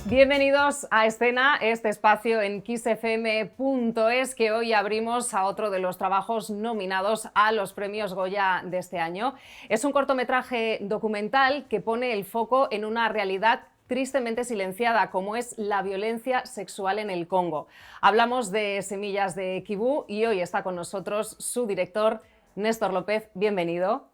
Bienvenidos a Escena, este espacio en kissfm.es que hoy abrimos a otro de los trabajos nominados a los premios Goya de este año. Es un cortometraje documental que pone el foco en una realidad tristemente silenciada, como es la violencia sexual en el Congo. Hablamos de Semillas de Kibú y hoy está con nosotros su director, Néstor López. Bienvenido.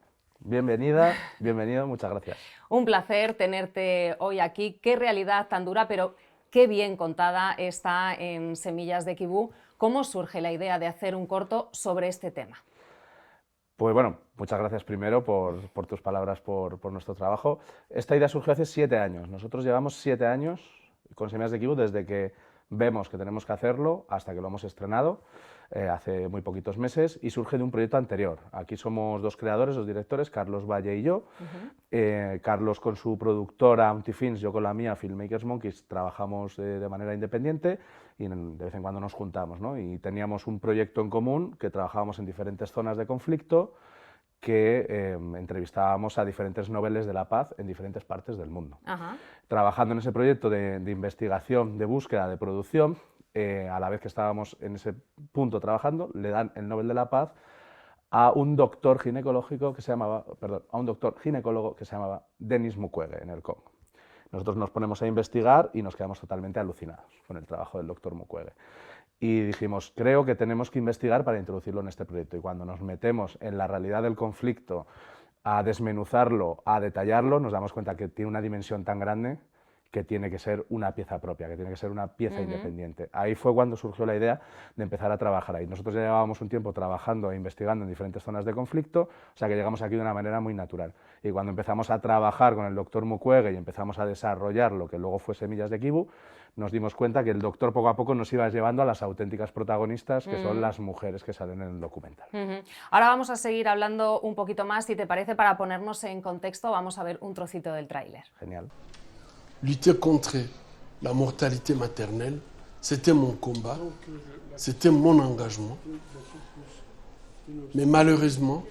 Bienvenida, bienvenido, muchas gracias. Un placer tenerte hoy aquí. Qué realidad tan dura, pero qué bien contada está en Semillas de Kibú. ¿Cómo surge la idea de hacer un corto sobre este tema? Pues bueno, muchas gracias primero por tus palabras, por nuestro trabajo. Esta idea surgió hace 7 años. Nosotros llevamos 7 años con Semillas de Kibú desde que vemos que tenemos que hacerlo hasta que lo hemos estrenado hace muy poquitos meses y surge de un proyecto anterior. Aquí somos 2 creadores, 2 directores, Carlos Valle y yo. Carlos con su productora Untifilms, yo con la mía, Filmmakers Monkeys, trabajamos de manera independiente y de vez en cuando nos juntamos, ¿no? Y teníamos un proyecto en común que trabajábamos en diferentes zonas de conflicto, que entrevistábamos a diferentes noveles de la paz en diferentes partes del mundo. Trabajando en ese proyecto de investigación, de búsqueda, de producción, a la vez que estábamos en ese punto trabajando, le dan el Nobel de la Paz a un doctor ginecológico que se llamaba, a un doctor ginecólogo que se llamaba Denis Mukwege en el Congo. Nosotros nos ponemos a investigar y nos quedamos totalmente alucinados con el trabajo del doctor Mukwege. Y dijimos, creo que tenemos que investigar para introducirlo en este proyecto. Y cuando nos metemos en la realidad del conflicto, a desmenuzarlo, a detallarlo, nos damos cuenta que tiene una dimensión tan grande que tiene que ser una pieza propia, que tiene que ser una pieza independiente. Ahí fue cuando surgió la idea de empezar a trabajar ahí. Nosotros ya llevábamos un tiempo trabajando e investigando en diferentes zonas de conflicto, o sea que llegamos aquí de una manera muy natural. Y cuando empezamos a trabajar con el doctor Mukwege y empezamos a desarrollar lo que luego fue Semillas de Kibú, nos dimos cuenta que el doctor poco a poco nos iba llevando a las auténticas protagonistas, que son las mujeres que salen en el documental. Ahora vamos a seguir hablando un poquito más, si te parece, para ponernos en contexto, vamos a ver un trocito del tráiler. Genial. Lutter contre la mortalité maternelle, c'était mon combat, c'était mon engagement. Mais malheureusement,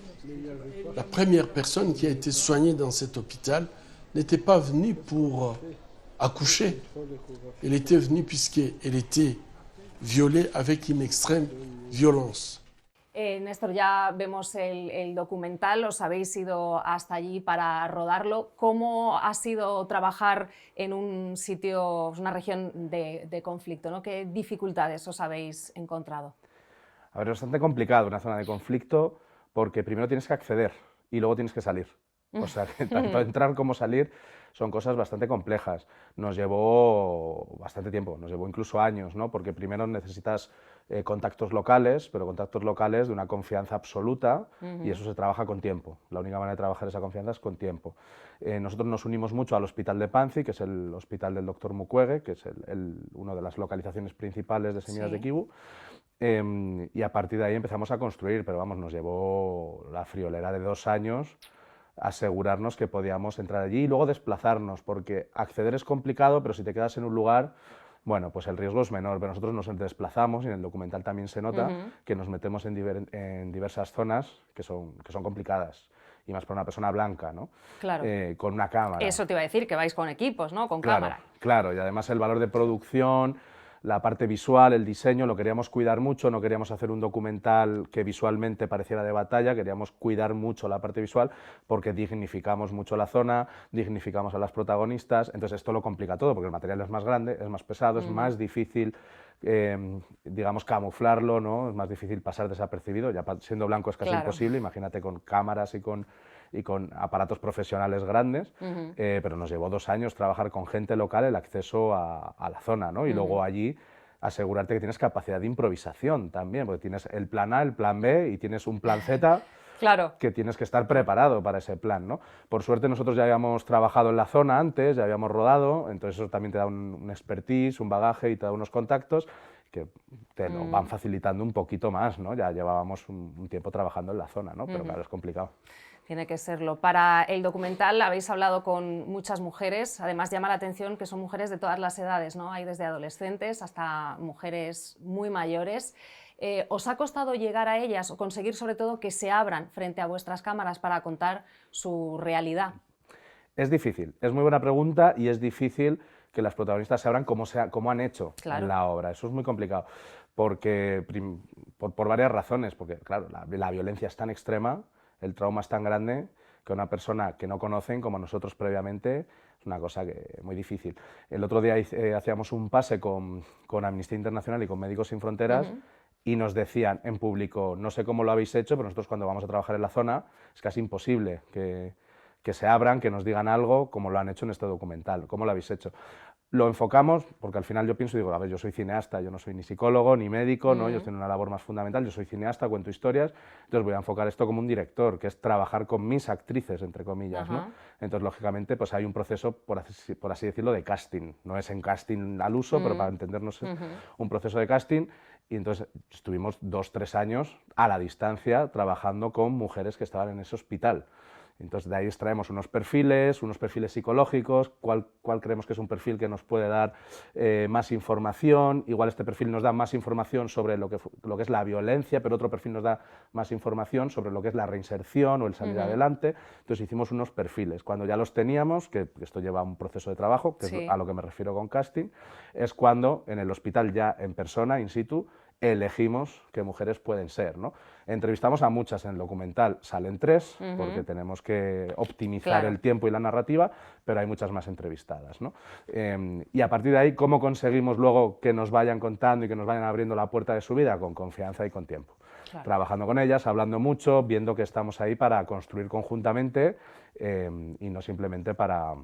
la première personne qui a été soignée dans cet hôpital n'était pas venue pour accoucher. Elle était venue puisqu'elle était violée avec une extrême violence. Néstor, ya vemos el documental, os habéis ido hasta allí para rodarlo. ¿Cómo ha sido trabajar en un sitio, una región de conflicto, ¿no? ¿Qué dificultades os habéis encontrado? A ver, es bastante complicado una zona de conflicto porque primero tienes que acceder y luego tienes que salir. O sea, que tanto entrar como salir son cosas bastante complejas. Nos llevó bastante tiempo, nos llevó incluso años, ¿no? Porque primero necesitas contactos locales, pero contactos locales de una confianza absoluta y eso se trabaja con tiempo. La única manera de trabajar esa confianza es con tiempo. Nosotros nos unimos mucho al Hospital de Panzi, que es el hospital del doctor Mukwege, que es una de las localizaciones principales de Semillas de Kibú. Y a partir de ahí empezamos a construir, pero vamos, nos llevó la friolera de 2 años asegurarnos que podíamos entrar allí y luego desplazarnos, porque acceder es complicado, pero si te quedas en un lugar, bueno, pues el riesgo es menor, pero nosotros nos desplazamos y en el documental también se nota que nos metemos en diversas zonas que son complicadas. Y más para una persona blanca, ¿no? Claro. Con una cámara. Eso te iba a decir, que vais con equipos, ¿no? Con claro, cámara. Claro, y además el valor de producción, la parte visual, el diseño, lo queríamos cuidar mucho, no queríamos hacer un documental que visualmente pareciera de batalla, queríamos cuidar mucho la parte visual porque dignificamos mucho la zona, dignificamos a las protagonistas, entonces esto lo complica todo porque el material es más grande, es más pesado, es más difícil, digamos, camuflarlo, ¿no? Es más difícil pasar desapercibido, ya siendo blanco es casi imposible, imagínate con cámaras y con aparatos profesionales grandes, pero nos llevó 2 años trabajar con gente local el acceso a la zona, ¿no? Y luego allí asegurarte que tienes capacidad de improvisación también, porque tienes el plan A, el plan B y tienes un plan Z que tienes que estar preparado para ese plan, ¿no? Por suerte nosotros ya habíamos trabajado en la zona antes, ya habíamos rodado, entonces eso también te da un expertise, un bagaje y te da unos contactos que te lo van facilitando un poquito más, ¿no? Ya llevábamos un tiempo trabajando en la zona, ¿no? Pero claro, es complicado. Tiene que serlo. Para el documental habéis hablado con muchas mujeres, además llama la atención que son mujeres de todas las edades, ¿no? Hay desde adolescentes hasta mujeres muy mayores. ¿Os ha costado llegar a ellas o conseguir sobre todo que se abran frente a vuestras cámaras para contar su realidad? Es difícil, es muy buena pregunta y es difícil que las protagonistas sabrán cómo han hecho Claro. la obra. Eso es muy complicado, porque por varias razones, porque claro, la violencia es tan extrema, el trauma es tan grande, que una persona que no conocen, como nosotros previamente, es una cosa muy difícil. El otro día hacíamos un pase con Amnistía Internacional y con Médicos Sin Fronteras, y nos decían en público, no sé cómo lo habéis hecho, pero nosotros cuando vamos a trabajar en la zona es casi imposible que se abran, que nos digan algo como lo han hecho en este documental. ¿Cómo lo habéis hecho? Lo enfocamos, porque al final yo pienso y digo, a ver, yo soy cineasta, yo no soy ni psicólogo ni médico, ¿no? Yo estoy en una labor más fundamental, yo soy cineasta, cuento historias, entonces voy a enfocar esto como un director, que es trabajar con mis actrices, entre comillas, ¿no? Entonces, lógicamente, pues hay un proceso, por así decirlo, de casting. No es en casting al uso, pero para entendernos es un proceso de casting, y entonces estuvimos 2-3 años a la distancia trabajando con mujeres que estaban en ese hospital. Entonces, de ahí extraemos unos perfiles psicológicos, cuál creemos que es un perfil que nos puede dar más información. Igual este perfil nos da más información sobre lo que es la violencia, pero otro perfil nos da más información sobre lo que es la reinserción o el salir adelante. Entonces, hicimos unos perfiles. Cuando ya los teníamos, que esto lleva un proceso de trabajo, que es a lo que me refiero con casting, es cuando en el hospital ya en persona, in situ, elegimos qué mujeres pueden ser, ¿no? Entrevistamos a muchas en el documental, salen 3, porque tenemos que optimizar el tiempo y la narrativa, pero hay muchas más entrevistadas, ¿no? Y a partir de ahí, ¿cómo conseguimos luego que nos vayan contando y que nos vayan abriendo la puerta de su vida? Con confianza y con tiempo. Claro. Trabajando con ellas, hablando mucho, viendo que estamos ahí para construir conjuntamente y no simplemente para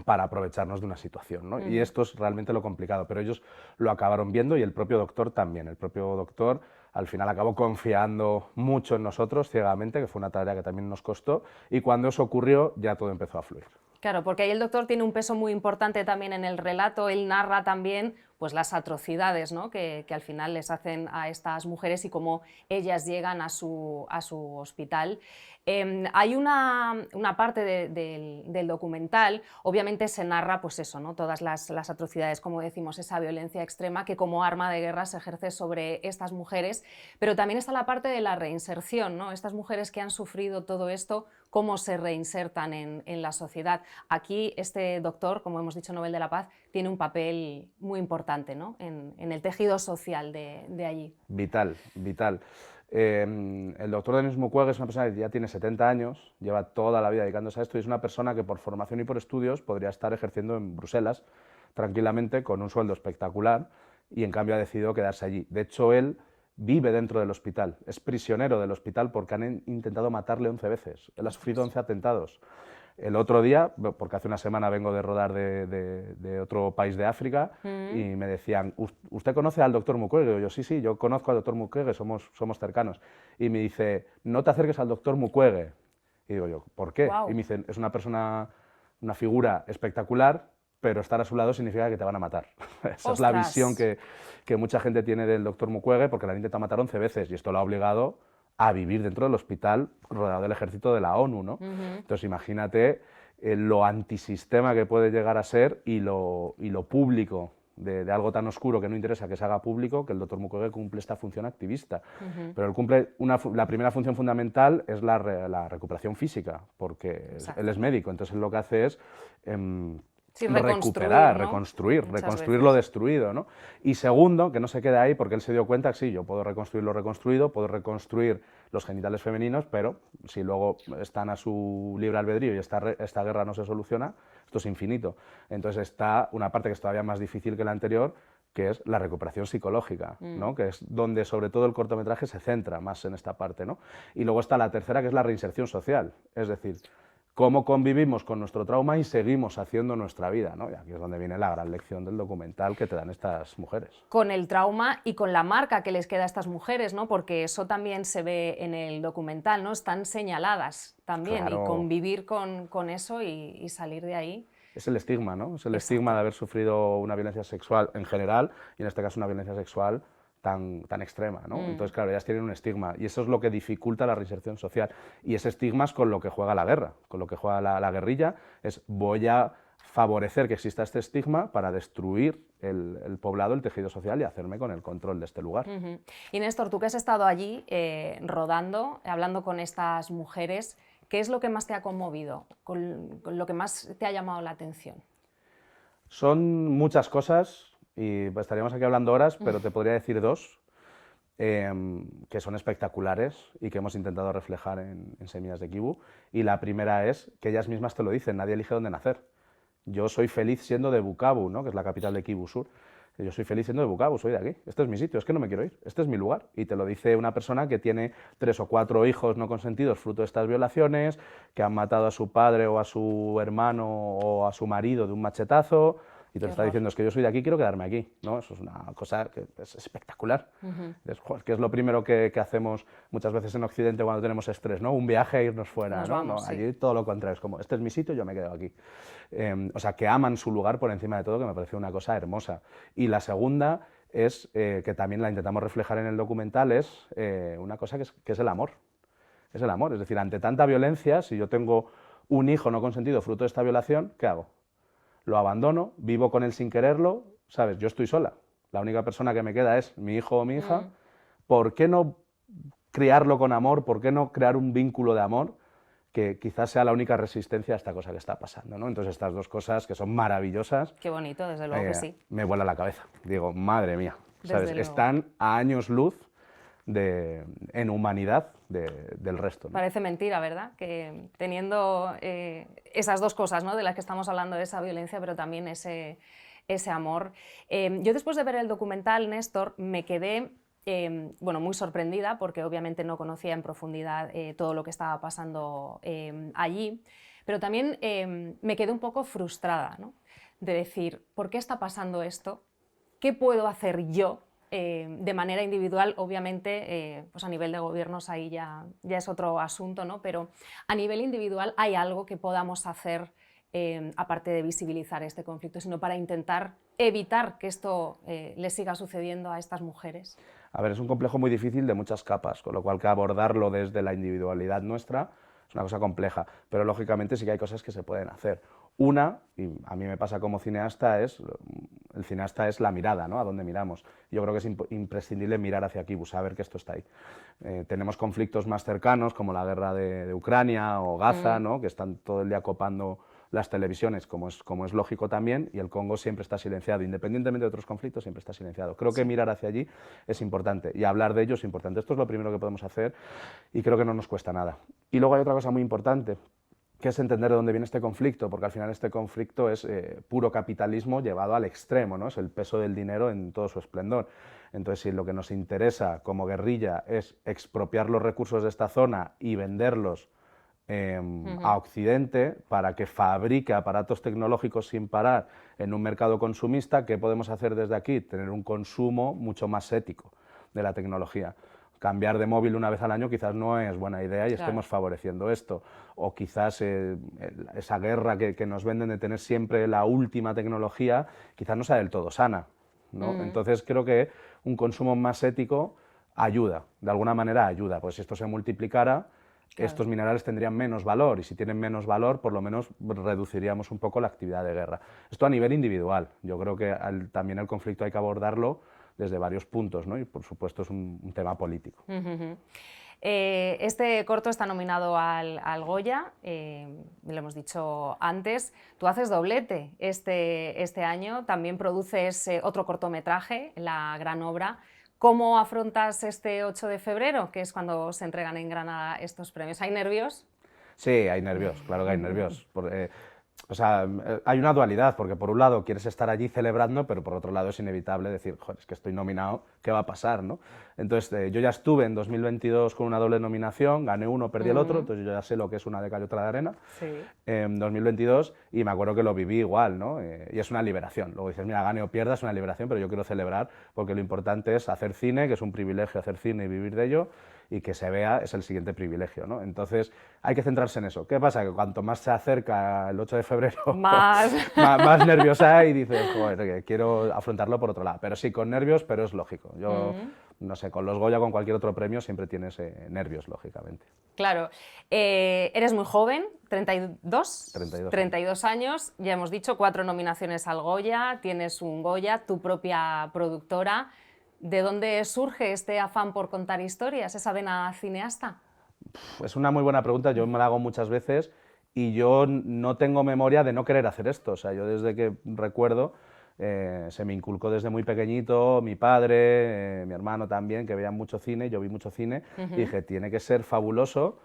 aprovecharnos de una situación, ¿no? Y esto es realmente lo complicado, pero ellos lo acabaron viendo y el propio doctor también. El propio doctor al final acabó confiando mucho en nosotros ciegamente, que fue una tarea que también nos costó, y cuando eso ocurrió ya todo empezó a fluir. Claro, porque ahí el doctor tiene un peso muy importante también en el relato, él narra también pues las atrocidades, ¿no? que al final les hacen a estas mujeres y cómo ellas llegan a su hospital. Hay una parte del documental, obviamente se narra pues eso, ¿no? Todas las atrocidades, como decimos, esa violencia extrema que como arma de guerra se ejerce sobre estas mujeres, pero también está la parte de la reinserción, ¿no? Estas mujeres que han sufrido todo esto, cómo se reinsertan en la sociedad. Aquí este doctor, como hemos dicho, Nobel de la Paz, tiene un papel muy importante, ¿no? en el tejido social de allí. Vital, vital. El doctor Denis Mukwege es una persona que ya tiene 70 años, lleva toda la vida dedicándose a esto y es una persona que por formación y por estudios podría estar ejerciendo en Bruselas tranquilamente con un sueldo espectacular y en cambio ha decidido quedarse allí. De hecho, él vive dentro del hospital, es prisionero del hospital porque han intentado matarle 11 veces. Él ha sufrido 11 atentados. El otro día, porque hace una semana vengo de rodar de otro país de África, y me decían, ¿usted conoce al doctor Mukwege? Y yo, sí, yo conozco al doctor Mukwege, somos cercanos. Y me dice, no te acerques al doctor Mukwege. Y digo yo, ¿por qué? Wow. Y me dicen, es una persona, una figura espectacular, pero estar a su lado significa que te van a matar. Esa es la visión que mucha gente tiene del doctor Mukwege, porque la han intentado matar 11 veces, y esto lo ha obligado a vivir dentro del hospital rodeado del ejército de la ONU, ¿no? Entonces imagínate lo antisistema que puede llegar a ser y lo público de algo tan oscuro que no interesa que se haga público, que el doctor Mukwege cumple esta función activista. Pero él cumple la primera función fundamental es la recuperación física, porque él es médico, entonces él lo que hace es recuperar, ¿no? reconstruir lo destruido, ¿no? Y segundo, que no se quede ahí, porque él se dio cuenta que sí, yo puedo reconstruir lo reconstruido, puedo reconstruir los genitales femeninos, pero si luego están a su libre albedrío y esta guerra no se soluciona, esto es infinito. Entonces está una parte que es todavía más difícil que la anterior, que es la recuperación psicológica, ¿no? Que es donde sobre todo el cortometraje se centra más en esta parte, ¿no? Y luego está la tercera, que es la reinserción social, es decir, cómo convivimos con nuestro trauma y seguimos haciendo nuestra vida, ¿no? Y aquí es donde viene la gran lección del documental que te dan estas mujeres. Con el trauma y con la marca que les queda a estas mujeres, ¿no? Porque eso también se ve en el documental, ¿no? Están señaladas también, claro. Y convivir con eso y salir de ahí. Es el estigma, ¿no? Es el estigma de haber sufrido una violencia sexual en general y en este caso una violencia sexual tan extrema, ¿no? Entonces, claro, ellas tienen un estigma y eso es lo que dificulta la reinserción social. Y ese estigma es con lo que juega la guerra, con lo que juega la guerrilla, es voy a favorecer que exista este estigma para destruir el poblado, el tejido social y hacerme con el control de este lugar. Y Néstor, tú que has estado allí rodando, hablando con estas mujeres, ¿qué es lo que más te ha conmovido, con lo que más te ha llamado la atención? Son muchas cosas y estaríamos aquí hablando horas, pero te podría decir dos que son espectaculares y que hemos intentado reflejar en Semillas de Kibu. Y la primera es que ellas mismas te lo dicen, nadie elige dónde nacer. Yo soy feliz siendo de Bukavu, ¿no? Que es la capital de Kivu Sur. Yo soy feliz siendo de Bukavu, soy de aquí. Este es mi sitio, es que no me quiero ir, este es mi lugar. Y te lo dice una persona que tiene 3 o 4 hijos no consentidos fruto de estas violaciones, que han matado a su padre o a su hermano o a su marido de un machetazo, y te lo está diciendo, es que yo soy de aquí, quiero quedarme aquí, ¿no? Eso es una cosa que es espectacular. Que es lo primero que hacemos muchas veces en Occidente cuando tenemos estrés, ¿no? Un viaje a irnos fuera, Nos ¿no? vamos, No, sí. allí todo lo contrario, es como, este es mi sitio, yo me quedo aquí. O sea, que aman su lugar por encima de todo, que me parece una cosa hermosa. Y la segunda es, que también la intentamos reflejar en el documental, es una cosa que es el amor. Es el amor, es decir, ante tanta violencia, si yo tengo un hijo no consentido fruto de esta violación, ¿qué hago? Lo abandono, vivo con él sin quererlo, ¿sabes? Yo estoy sola. La única persona que me queda es mi hijo o mi hija. ¿Por qué no criarlo con amor? ¿Por qué no crear un vínculo de amor que quizás sea la única resistencia a esta cosa que está pasando, ¿no? Entonces estas dos cosas que son maravillosas, Qué bonito, desde luego que sí. me vuela la cabeza. Digo, madre mía, ¿sabes? Desde luego. Están a años luz en humanidad del resto, ¿no? Parece mentira, ¿verdad? Que teniendo esas dos cosas, ¿no? De las que estamos hablando, esa violencia, pero también ese amor. Yo después de ver el documental, Néstor, me quedé bueno, muy sorprendida porque obviamente no conocía en profundidad todo lo que estaba pasando allí, pero también me quedé un poco frustrada, ¿no? De decir, ¿por qué está pasando esto? ¿Qué puedo hacer yo? De manera individual, obviamente, pues a nivel de gobiernos ahí ya es otro asunto, ¿no? Pero a nivel individual hay algo que podamos hacer, aparte de visibilizar este conflicto, sino para intentar evitar que esto le siga sucediendo a estas mujeres. A ver, es un complejo muy difícil de muchas capas, con lo cual que abordarlo desde la individualidad nuestra es una cosa compleja, pero lógicamente sí que hay cosas que se pueden hacer. Una, y a mí me pasa como cineasta, el cineasta es la mirada, ¿no? A dónde miramos. Yo creo que es imprescindible mirar hacia aquí, saber que esto está ahí. Tenemos conflictos más cercanos, como la guerra de Ucrania o Gaza, ¿no? Que están todo el día copando las televisiones, como es lógico también, y el Congo siempre está silenciado, independientemente de otros conflictos, siempre está silenciado. Creo que mirar hacia allí es importante, y hablar de ello es importante. Esto es lo primero que podemos hacer, y creo que no nos cuesta nada. Y luego hay otra cosa muy importante, que es entender de dónde viene este conflicto, porque al final este conflicto es puro capitalismo llevado al extremo, ¿no? Es el peso del dinero en todo su esplendor. Entonces, si lo que nos interesa como guerrilla es expropiar los recursos de esta zona y venderlos a Occidente para que fabrique aparatos tecnológicos sin parar en un mercado consumista, ¿qué podemos hacer desde aquí? Tener un consumo mucho más ético de la tecnología. Cambiar de móvil una vez al año quizás no es buena idea y estemos favoreciendo esto. O quizás esa guerra que nos venden de tener siempre la última tecnología, quizás no sea del todo sana, ¿no? Entonces creo que un consumo más ético ayuda, de alguna manera ayuda, pues si esto se multiplicara, estos minerales tendrían menos valor, y si tienen menos valor, por lo menos reduciríamos un poco la actividad de guerra. Esto a nivel individual. Yo creo que también el conflicto hay que abordarlo desde varios puntos, ¿no? Y por supuesto es un tema político. Este corto está nominado al Goya, lo hemos dicho antes. Tú haces doblete este año, también produces otro cortometraje, La Gran Obra. ¿Cómo afrontas este 8 de febrero, que es cuando se entregan en Granada estos premios? ¿Hay nervios? Sí, hay nervios, claro que hay nervios. O sea, hay una dualidad, porque por un lado quieres estar allí celebrando, pero por otro lado es inevitable decir, joder, es que estoy nominado, ¿qué va a pasar, no? Entonces, yo ya estuve en 2022 con una doble nominación, gané uno, perdí el otro, entonces yo ya sé lo que es una de cal y otra de arena, en 2022, y me acuerdo que lo viví igual, ¿no? Y es una liberación. Luego dices, mira, gane o pierda, es una liberación, pero yo quiero celebrar, porque lo importante es hacer cine, que es un privilegio hacer cine y vivir de ello, y que se vea es el siguiente privilegio, ¿no? Entonces hay que centrarse en eso. ¿Qué pasa? Que cuanto más se acerca el 8 de febrero, más nerviosa y dices, joder, que quiero afrontarlo por otro lado. Pero sí, con nervios, pero es lógico. Yo, no sé, con los Goya, con cualquier otro premio, siempre tienes nervios, lógicamente. Claro. Eres muy joven, 32 32 años, ya hemos dicho, 4 nominaciones al Goya, tienes un Goya, tu propia productora. ¿De dónde surge este afán por contar historias, esa vena cineasta? Es una muy buena pregunta, yo me la hago muchas veces y yo no tengo memoria de no querer hacer esto. O sea, yo desde que recuerdo, se me inculcó desde muy pequeñito, mi padre, mi hermano también, que veían mucho cine, yo vi mucho cine, y dije, tiene que ser fabuloso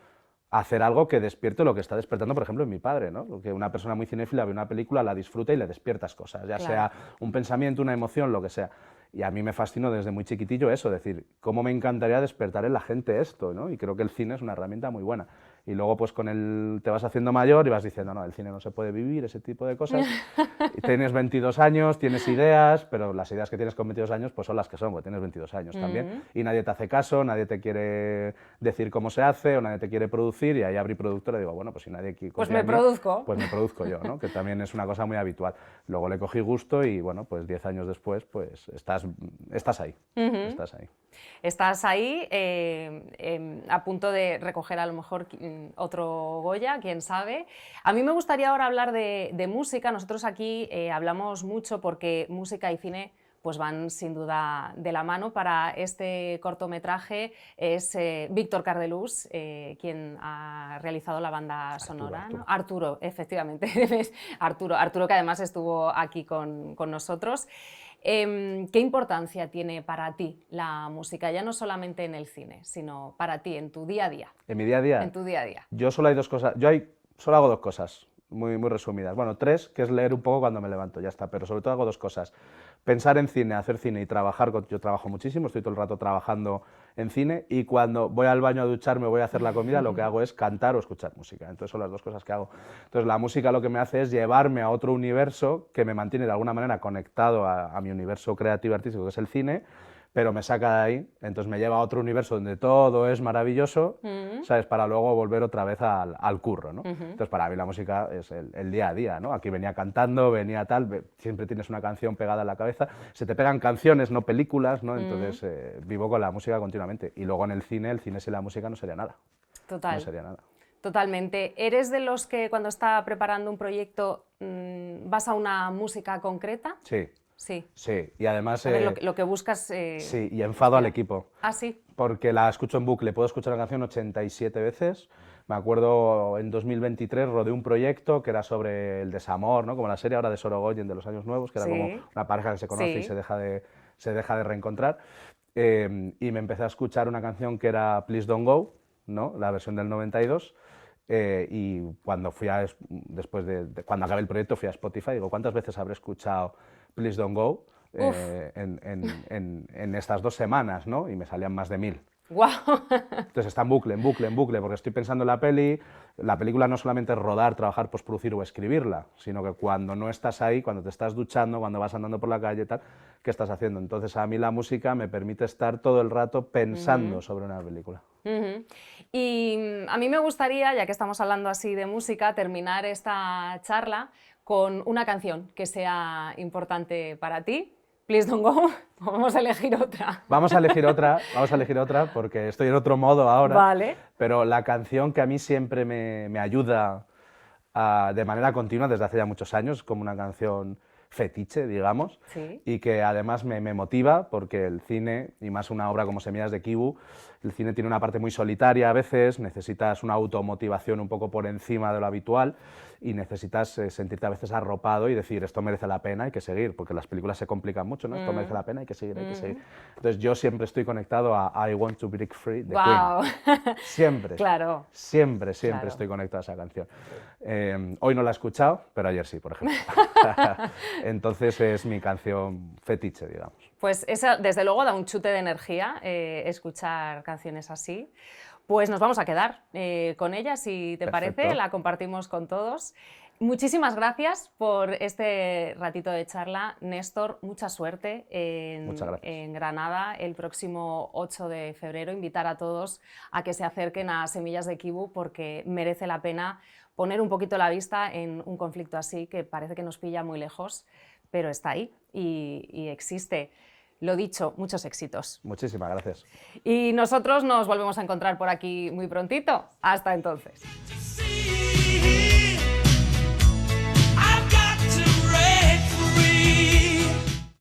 hacer algo que despierte lo que está despertando, por ejemplo, en mi padre, ¿no? Porque una persona muy cinéfila ve una película, la disfruta y le despiertas cosas, ya sea un pensamiento, una emoción, lo que sea. Y a mí me fascinó desde muy chiquitillo eso, decir, cómo me encantaría despertar en la gente esto, ¿no? Y creo que el cine es una herramienta muy buena. Y luego, pues con el te vas haciendo mayor y vas diciendo, no, el cine no se puede vivir, ese tipo de cosas. Y tienes 22 años, tienes ideas, pero las ideas que tienes con 22 años pues son las que son, porque tienes 22 años también. Y nadie te hace caso, nadie te quiere decir cómo se hace o nadie te quiere producir, y ahí abrí productora y digo, bueno, pues si nadie quiere... Pues me produzco. Pues me produzco yo, ¿no? Que también es una cosa muy habitual. Luego le cogí gusto y, bueno, pues 10 años después, pues estás ahí, estás ahí. Estás ahí a punto de recoger a lo mejor otro Goya, quién sabe. A mí me gustaría ahora hablar de música. Nosotros aquí hablamos mucho porque música y cine pues van sin duda de la mano. Para este cortometraje es Víctor Cardelús quien ha realizado la banda sonora. Arturo. ¿No? Arturo, efectivamente. Arturo, que además estuvo aquí con nosotros. ¿Qué importancia tiene para ti la música, ya no solamente en el cine, sino para ti, en tu día a día? ¿En mi día a día? En tu día a día. Yo solo hay dos cosas, solo hago dos cosas, muy resumidas. Bueno, tres, que es leer un poco cuando me levanto, ya está, pero sobre todo hago dos cosas. Pensar en cine, hacer cine y trabajar, yo trabajo muchísimo, estoy todo el rato trabajando en cine, y cuando voy al baño a ducharme o voy a hacer la comida, lo que hago es cantar o escuchar música. Entonces son las dos cosas que hago. Entonces la música lo que me hace es llevarme a otro universo que me mantiene de alguna manera conectado a mi universo creativo artístico, que es el cine, pero me saca de ahí, entonces me lleva a otro universo donde todo es maravilloso, ¿sabes? Para luego volver otra vez al curro, ¿no? Entonces para mí la música es el día a día, ¿no? Aquí venía cantando, venía tal, siempre tienes una canción pegada en la cabeza, se te pegan canciones, no películas, ¿no? Entonces vivo con la música continuamente. Y luego en el cine sin la música no sería nada. Total. No sería nada. Totalmente. ¿Eres de los que cuando está preparando un proyecto vas a una música concreta? Sí. Sí. Sí, y además... A ver, lo que buscas... sí, y enfado al equipo. Ah, sí. Porque la escucho en bucle, puedo escuchar la canción 87 veces. Me acuerdo, en 2023 rodé un proyecto que era sobre el desamor, ¿no? Como la serie ahora de Sorogoyen de los años nuevos, que era como una pareja que se conoce y se deja de reencontrar. Y me empecé a escuchar una canción que era Please Don't Go, ¿no? La versión del 92. Y cuando cuando acabé el proyecto fui a Spotify y digo, ¿cuántas veces habré escuchado Please Don't Go en estas 2 semanas, ¿no? Y me salían más de 1000. ¡Guau! Entonces está en bucle, porque estoy pensando en la peli. La película no solamente es rodar, trabajar, postproducir o escribirla, sino que cuando no estás ahí, cuando te estás duchando, cuando vas andando por la calle y tal, ¿qué estás haciendo? Entonces a mí la música me permite estar todo el rato pensando sobre una película. Y a mí me gustaría, ya que estamos hablando así de música, terminar esta charla con una canción que sea importante para ti. Please Don't Go, vamos a elegir otra. Vamos a elegir otra porque estoy en otro modo ahora. Vale. Pero la canción que a mí siempre me ayuda de manera continua desde hace ya muchos años, como una canción fetiche, digamos, y que además me motiva porque el cine, y más una obra como Semillas de Kibu, el cine tiene una parte muy solitaria a veces, necesitas una automotivación un poco por encima de lo habitual y necesitas sentirte a veces arropado y decir esto merece la pena, hay que seguir, porque las películas se complican mucho, ¿no? Esto merece la pena, hay que seguir, hay que seguir. Entonces yo siempre estoy conectado a I Want to Break Free de Queen. Siempre. Claro. Siempre estoy conectado a esa canción. Hoy no la he escuchado, pero ayer sí, por ejemplo. Entonces es mi canción fetiche, digamos. Pues esa, desde luego, da un chute de energía escuchar canciones así. Pues nos vamos a quedar con ella, si te parece, la compartimos con todos. Muchísimas gracias por este ratito de charla, Néstor. Mucha suerte en Granada el próximo 8 de febrero. Invitar a todos a que se acerquen a Semillas de Kibu porque merece la pena poner un poquito la vista en un conflicto así que parece que nos pilla muy lejos, pero está ahí y existe. Lo dicho, muchos éxitos. Muchísimas gracias. Y nosotros nos volvemos a encontrar por aquí muy prontito. Hasta entonces.